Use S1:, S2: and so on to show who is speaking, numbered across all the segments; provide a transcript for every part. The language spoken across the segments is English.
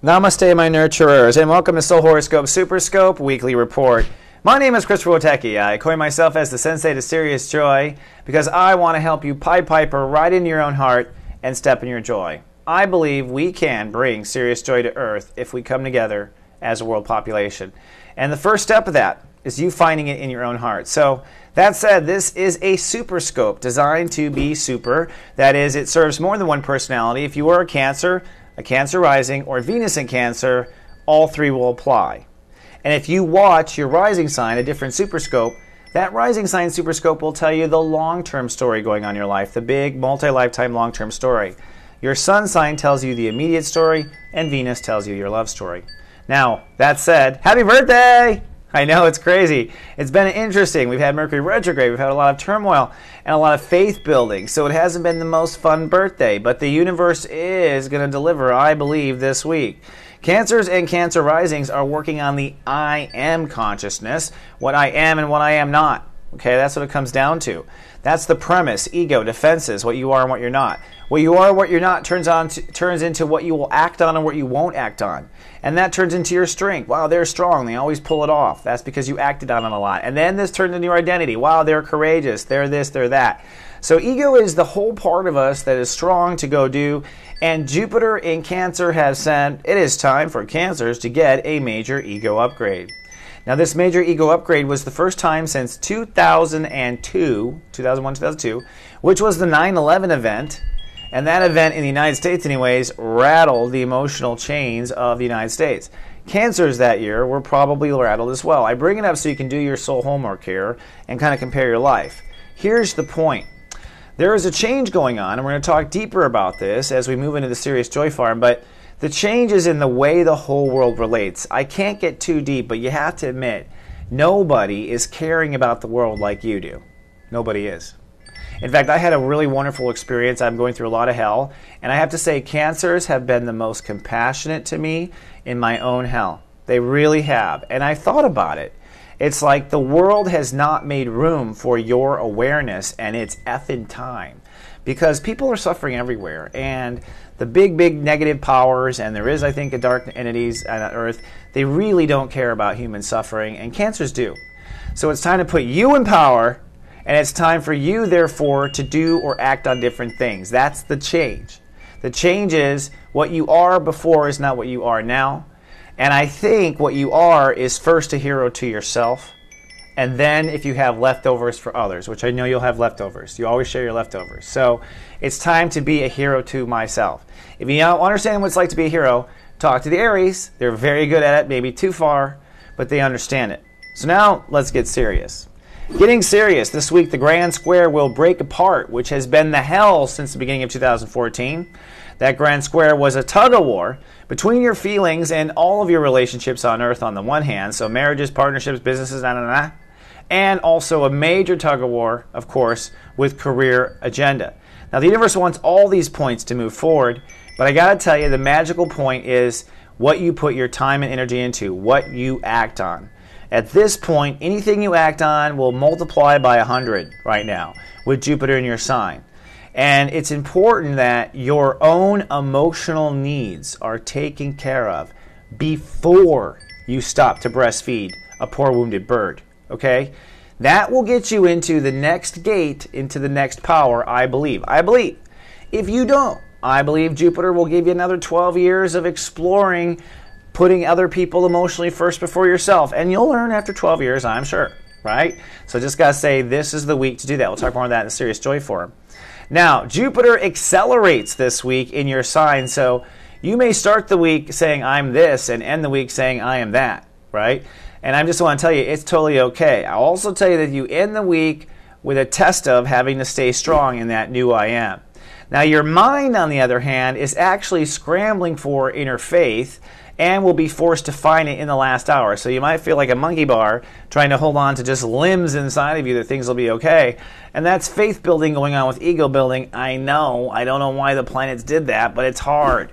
S1: Namaste, my nurturers, and welcome to Soul Horoscope SuperScope Weekly Report. My name is Witecki. I coin myself as the Sensei to Sirius Joy because I want to help you Pied Piper right into your own heart and step in your joy. I believe we can bring Sirius joy to Earth if we come together as a world population. And the first step of that is you finding it in your own heart. So that said, this is a SuperScope designed to be super. That is, it serves more than one personality. If you are a Cancer rising, or Venus in Cancer, all three will apply. And if you watch your rising sign, a different SuperScope, that rising sign SuperScope will tell you the long-term story going on in your life, the big multi-lifetime long-term story. Your sun sign tells you the immediate story, and Venus tells you your love story. Now, that said, happy birthday! I know, it's crazy. It's been interesting. We've had Mercury retrograde, we've had a lot of turmoil, and a lot of faith building, so it hasn't been the most fun birthday, but the universe is going to deliver, I believe, this week. Cancers and Cancer risings are working on the I am consciousness, what I am and what I am not. Okay, that's what it comes down to. That's the premise, ego, defenses, what you are and what you're not. What you are and what you're not turns into what you will act on and what you won't act on. And that turns into your strength. Wow, they're strong. They always pull it off. That's because you acted on it a lot. And then this turns into your identity. Wow, they're courageous. They're this, they're that. So ego is the whole part of us that is strong to go do. And Jupiter in Cancer has said it is time for Cancers to get a major ego upgrade. Now, this major ego upgrade was the first time since 2001, 2002, which was the 9/11 event. And that event in the United States, anyways, rattled the emotional chains of the United States. Cancers that year were probably rattled as well. I bring it up so you can do your soul homework here and kind of compare your life. Here's the point. There is a change going on, and we're going to talk deeper about this as we move into the Sirius Joy Farm, but the change is in the way the whole world relates. I can't get too deep, but you have to admit, nobody is caring about the world like you do. Nobody is. In fact, I had a really wonderful experience. I'm going through a lot of hell, and I have to say Cancers have been the most compassionate to me in my own hell. They really have, and I thought about it. It's like the world has not made room for your awareness, and it's effing time. Because people are suffering everywhere, and the big negative powers, and there is, I think, a dark entities on Earth, they really don't care about human suffering, and Cancers do. So it's time to put you in power, and it's time for you, therefore, to do or act on different things. That's the change. The change is what you are before is not what you are now. And I think what you are is first a hero to yourself, and then if you have leftovers for others, which I know you'll have leftovers. You always share your leftovers. So it's time to be a hero to myself. If you don't understand what it's like to be a hero, talk to the Aries. They're very good at it, maybe too far, but they understand it. So now let's get serious. Getting serious, this week the Grand Square will break apart, which has been the hell since the beginning of 2014. That Grand Square was a tug-of-war between your feelings and all of your relationships on Earth on the one hand, so marriages, partnerships, businesses, and also a major tug-of-war, of course, with career agenda. Now, the universe wants all these points to move forward, but I got to tell you, the magical point is what you put your time and energy into, what you act on. At this point, anything you act on will multiply by 100 right now with Jupiter in your sign. And it's important that your own emotional needs are taken care of before you stop to breastfeed a poor wounded bird. Okay? That will get you into the next gate, into the next power, I believe. I believe. If you don't, I believe Jupiter will give you another 12 years of exploring, putting other people emotionally first before yourself. And you'll learn after 12 years, I'm sure. Right? So just got to say, this is the week to do that. We'll talk more about that in the Sirius Joy Forum. Now, Jupiter accelerates this week in your sign, so you may start the week saying, I'm this, and end the week saying, I am that, right? And I just want to tell you, it's totally okay. I'll also tell you that you end the week with a test of having to stay strong in that new I am. Now, your mind, on the other hand, is actually scrambling for inner faith and will be forced to find it in the last hour. So you might feel like a monkey bar trying to hold on to just limbs inside of you that things will be okay. And that's faith building going on with ego building. I know. I don't know why the planets did that, but it's hard.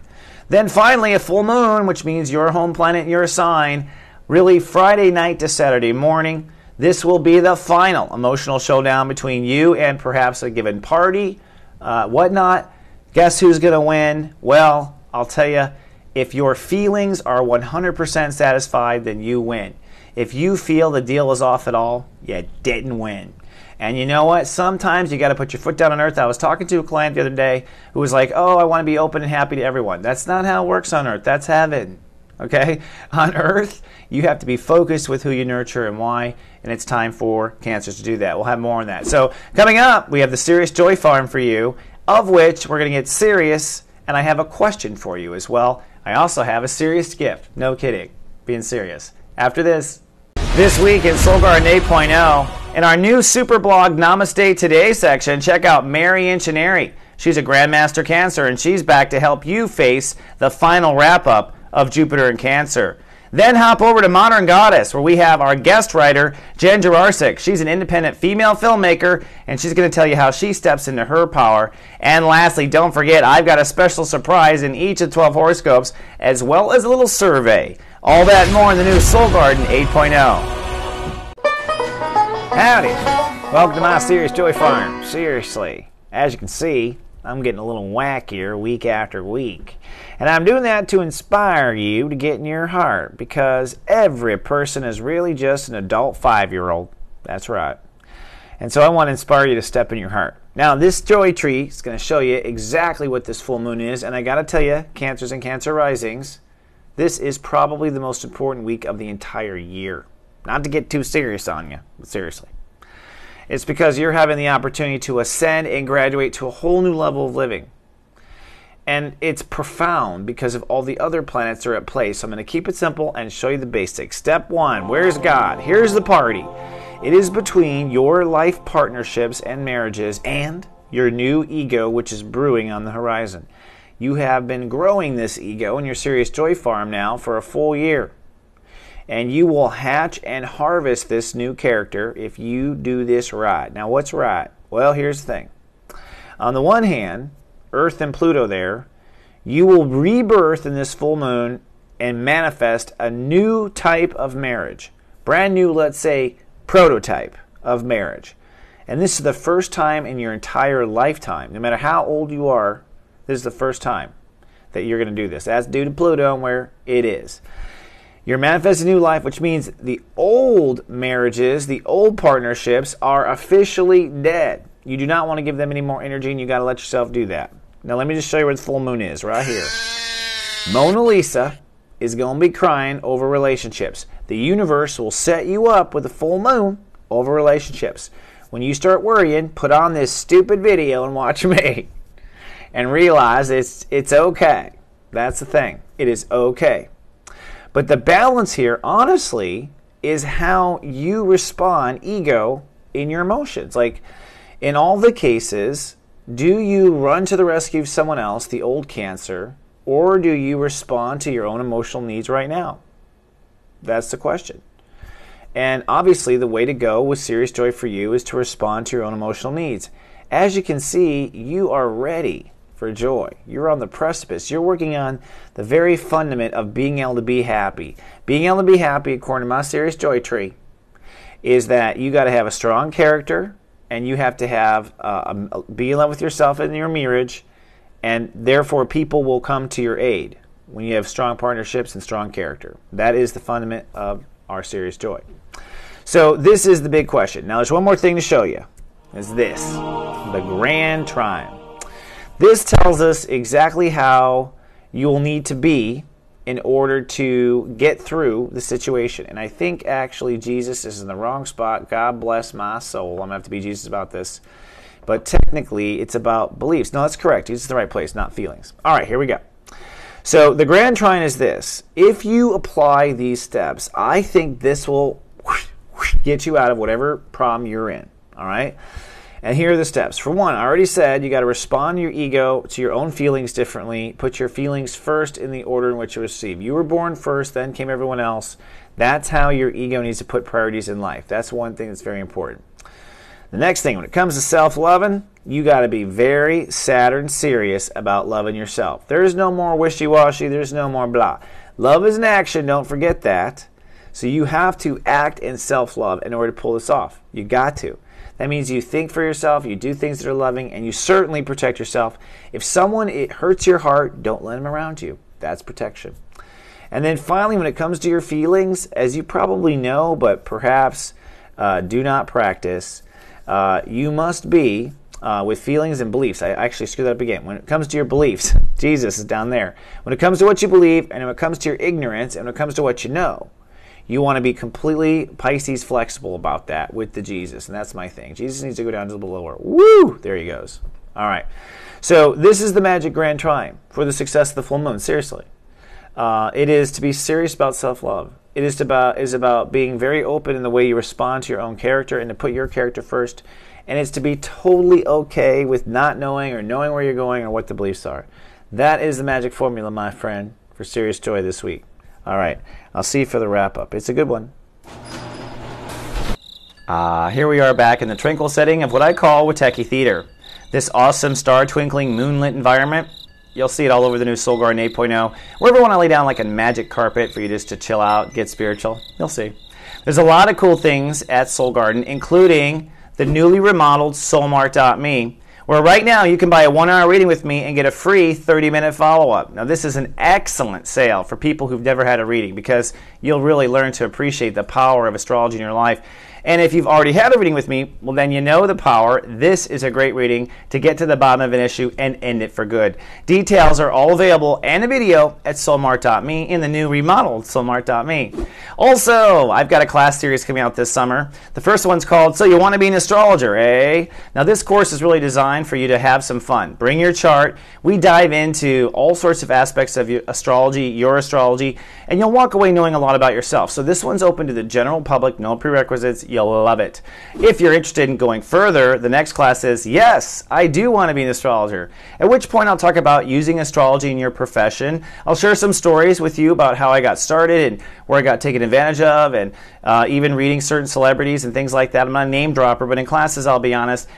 S1: Then finally, a full moon, which means your home planet and your sign, really Friday night to Saturday morning. This will be the final emotional showdown between you and perhaps a given party, whatnot. Guess who's going to win? Well, I'll tell you, if your feelings are 100% satisfied, then you win. If you feel the deal is off at all, you didn't win. And you know what? Sometimes you got to put your foot down on earth. I was talking to a client the other day who was like, oh, I want to be open and happy to everyone. That's not how it works on earth. That's heaven. Okay? On earth, you have to be focused with who you nurture and why, and it's time for Cancers to do that. We'll have more on that. So coming up, we have the Sirius Joy Farm for you, of which we're going to get serious, and I have a question for you as well. I also have a serious gift. No kidding. Being serious. After this week in Soul Garden 8.0, in our new super blog Namaste Today section, check out Mary Inchineri. She's a Grandmaster Cancer, and she's back to help you face the final wrap-up of Jupiter in Cancer. Then hop over to Modern Goddess, where we have our guest writer, Jen Jurarsik. She's an independent female filmmaker, and she's going to tell you how she steps into her power. And lastly, don't forget, I've got a special surprise in each of 12 horoscopes, as well as a little survey. All that and more in the new Soul Garden 8.0. Howdy. Welcome to my Sirius Joy Farm. Seriously, as you can see, I'm getting a little wackier week after week. And I'm doing that to inspire you to get in your heart, because every person is really just an adult 5-year-old. That's right. And so I want to inspire you to step in your heart. Now, this joy tree is going to show you exactly what this full moon is. And I got to tell you, Cancers and Cancer risings, this is probably the most important week of the entire year. Not to get too serious on you, but seriously. It's because you're having the opportunity to ascend and graduate to a whole new level of living. And it's profound because of all the other planets that are at play. So I'm going to keep it simple and show you the basics. Step 1, where's God? Here's the party. It is between your life partnerships and marriages and your new ego, which is brewing on the horizon. You have been growing this ego in your Sirius Joy Farm now for a full year. And you will hatch and harvest this new character if you do this right. Now, what's right? Well, here's the thing. On the one hand, Earth and Pluto there, you will rebirth in this full moon and manifest a new type of marriage. Brand new, let's say, prototype of marriage. And this is the first time in your entire lifetime, no matter how old you are, this is the first time that you're going to do this. That's due to Pluto and where it is. You're manifesting new life, which means the old marriages, the old partnerships are officially dead. You do not want to give them any more energy, and you got to let yourself do that. Now, let me just show you where the full moon is, right here. Mona Lisa is going to be crying over relationships. The universe will set you up with a full moon over relationships. When you start worrying, put on this stupid video and watch me. And realize it's okay. That's the thing. It is okay. But the balance here, honestly, is how you respond, ego, in your emotions. Like, in all the cases, do you run to the rescue of someone else, the old Cancer, or do you respond to your own emotional needs right now? That's the question. And obviously, the way to go with Sirius Joy for you is to respond to your own emotional needs. As you can see, you are ready for joy. You're on the precipice. You're working on the very fundament of being able to be happy. Being able to be happy, according to my Sirius Joy tree, is that you got to have a strong character, and you have to have be in love with yourself and your marriage, and therefore people will come to your aid when you have strong partnerships and strong character. That is the fundament of our Sirius Joy. So this is the big question. Now there's one more thing to show you. Is this, the Grand Trine. This tells us exactly how you will need to be in order to get through the situation. And I think actually Jesus is in the wrong spot. God bless my soul. I'm going to have to be Jesus about this. But technically, it's about beliefs. No, that's correct. Jesus is in the right place, not feelings. All right, here we go. So the Grand Trine is this. If you apply these steps, I think this will get you out of whatever problem you're in. All right? And here are the steps. For one, I already said you got to respond to your ego, to your own feelings differently. Put your feelings first in the order in which you receive. You were born first, then came everyone else. That's how your ego needs to put priorities in life. That's one thing that's very important. The next thing, when it comes to self-loving, you got to be very Saturn serious about loving yourself. There's no more wishy-washy. There's no more blah. Love is an action. Don't forget that. So you have to act in self-love in order to pull this off. You got to. That means you think for yourself, you do things that are loving, and you certainly protect yourself. If someone it hurts your heart, don't let them around you. That's protection. And then finally, when it comes to your feelings, as you probably know, but perhaps do not practice, you must be with feelings and beliefs. I actually screwed that up again. When it comes to your beliefs, Jesus is down there. When it comes to what you believe, and when it comes to your ignorance, and when it comes to what you know, you want to be completely Pisces flexible about that with the Jesus. And that's my thing. Jesus needs to go down to the lower. Woo! There he goes. All right. So this is the magic grand trine for the success of the full moon. Seriously. It is to be serious about self-love. It is about being very open in the way you respond to your own character and to put your character first. And it's to be totally okay with not knowing or knowing where you're going or what the beliefs are. That is the magic formula, my friend, for serious joy this week. All right, I'll see you for the wrap-up. It's a good one. Here we are back in the tranquil setting of what I call Witecki Theater. This awesome star-twinkling, moonlit environment. You'll see it all over the new Soul Garden 8.0. Wherever you want to lay down like a magic carpet for you just to chill out, get spiritual, you'll see. There's a lot of cool things at Soul Garden, including the newly remodeled soulmart.me, where right now you can buy a 1-hour reading with me and get a free 30-minute follow-up. Now this is an excellent sale for people who've never had a reading because you'll really learn to appreciate the power of astrology in your life. And if you've already had a reading with me, well then you know the power. This is a great reading to get to the bottom of an issue and end it for good. Details are all available and a video at soulmart.me in the new remodeled soulmart.me. Also, I've got a class series coming out this summer. The first one's called So You Want to Be an Astrologer, eh? Now this course is really designed for you to have some fun. Bring your chart. We dive into all sorts of aspects of your astrology, and you'll walk away knowing a lot about yourself. So this one's open to the general public, no prerequisites. You'll love it. If you're interested in going further, the next class is, yes, I do want to be an astrologer. At which point I'll talk about using astrology in your profession. I'll share some stories with you about how I got started and where I got taken advantage of, and even reading certain celebrities and things like that. I'm not a name dropper, but in classes, I'll be honest,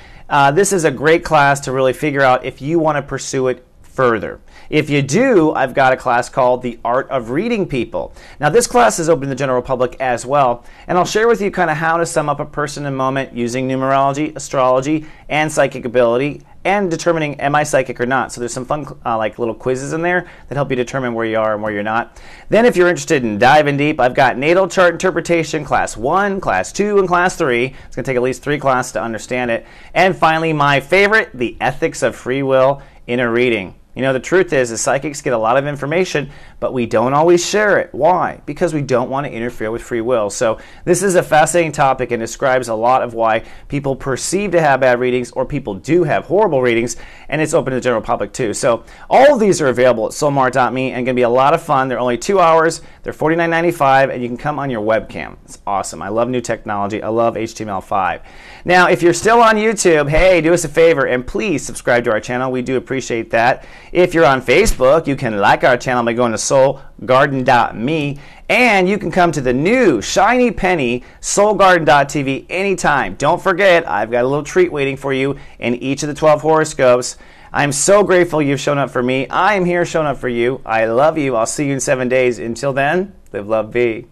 S1: this is a great class to really figure out if you want to pursue it further. If you do, I've got a class called The Art of Reading People. Now this class is open to the general public as well, and I'll share with you kind of how to sum up a person in a moment using numerology, astrology, and psychic ability, and determining am I psychic or not. So there's some fun like little quizzes in there that help you determine where you are and where you're not. Then if you're interested in diving deep, I've got natal chart interpretation, class 1, class 2, and class 3. It's going to take at least 3 classes to understand it. And finally, my favorite, the ethics of free will in a reading. You know, the truth is psychics get a lot of information, but we don't always share it. Why? Because we don't want to interfere with free will. So this is a fascinating topic and describes a lot of why people perceive to have bad readings or people do have horrible readings, and it's open to the general public too. So all of these are available at soulmart.me and going to be a lot of fun. They're only 2 hours. They're $49.95, and you can come on your webcam. It's awesome. I love new technology. I love HTML5. Now, if you're still on YouTube, hey, do us a favor and please subscribe to our channel. We do appreciate that. If you're on Facebook, you can like our channel by going to soulgarden.me, and you can come to the new shiny penny soulgarden.tv anytime. Don't forget, I've got a little treat waiting for you in each of the 12 horoscopes. I'm so grateful you've shown up for me. I am here showing up for you. I love you. I'll see you in 7 days. Until then, live, love, be.